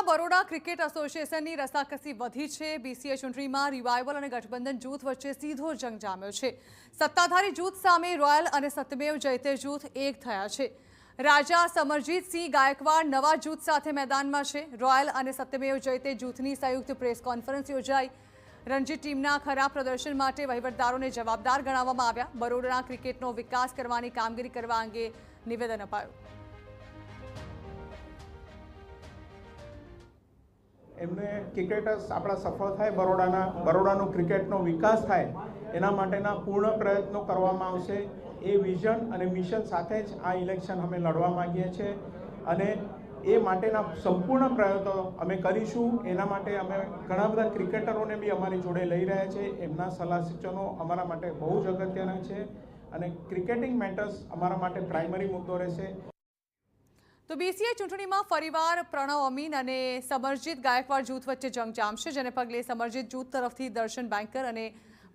સુરતમાં બરોડા ક્રિકેટ એસોસિએશનની રસાકસી વધી છે। બીસીએ ચૂંટણીમાં રિવાઇવલ અને ગઠબંધન જૂથ વચ્ચે સીધો જંગ જામ્યો છે। સત્તાધારી જૂથ સામે રોયલ અને સત્યમેવ જયતે જૂથ એક થયા છે। રાજા સમરજીતસિંહ ગાયકવાડ નવા જૂથ સાથે મેદાનમાં છે। રોયલ અને સત્યમેવ જયતે જૂથની સંયુક્ત પ્રેસ કોન્ફરન્સ યોજાઈ। રણજી ટીમના ખરાબ પ્રદર્શન માટે વહીવટદારોને જવાબદાર ગણાવવામાં આવ્યા। બરોડા ક્રિકેટનો વિકાસ કરવાની કામગીરી કરવા અંગે નિવેદન અપાયું। એમને ક્રિકેટર્સ આપણા સફળ થાય, બરોડાનો ક્રિકેટનો વિકાસ થાય એના માટેના પૂર્ણ પ્રયત્નો કરવામાં આવશે। એ વિઝન અને મિશન સાથે જ આ ઇલેક્શન અમે લડવા માંગીએ છીએ અને એ માટેના સંપૂર્ણ પ્રયત્નો અમે કરીશું। એના માટે અમે ઘણા બધા ક્રિકેટરોને બી અમારી જોડે લઈ રહ્યા છે। એમના સલાહ સૂચનો અમારા માટે બહુ જ અગત્યના છે અને ક્રિકેટિંગ મેટર્સ અમારા માટે પ્રાઇમરી મુદ્દો રહેશે। તો બીસીએ ચૂંટણીમાં ફરીવાર પ્રણવ અમીન અને સમરજીત ગાયકવાડ જૂથ વચ્ચે જંગ જામશે, જેને પગલે સમરજીત જૂથ તરફથી દર્શન બેંકર અને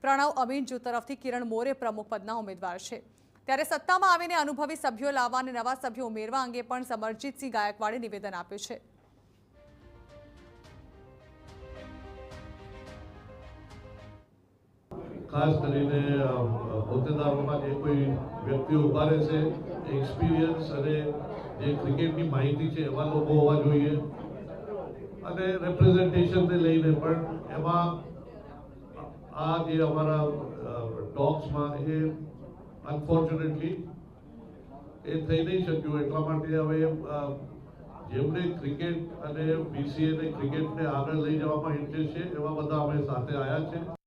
પ્રણવ અમીન જૂથ તરફથી કિરણ મોરે પ્રમુખ પદના ઉમેદવાર છે। ત્યારે સત્તામાં આવીને અનુભવી સભ્યો લાવવા અને નવા સભ્યો ઉમેરવા અંગે પણ સમરજીતસિંહ ગાયકવાડે નિવેદન આપ્યું છે। ખાસ કરીને હોદ્દેદારોમાં જે કોઈ વ્યક્તિઓ ઉભા રહેશે, એક્સપિરિયન્સ અને જે ક્રિકેટની માહિતી છે એવા લોકો હોવા જોઈએ અને રેપ્રેઝન્ટેશનને લઈને પણ એમાં આ જે અમારા ટોક્સમાં એ અનફોર્ચ્યુનેટલી એ થઈ નહીં શક્યું। એટલા માટે હવે જેમને ક્રિકેટ અને બીસીએને ક્રિકેટને આગળ લઈ જવામાં ઇન્ટરેસ્ટ છે એવા બધા અમે સાથે આવ્યા છે।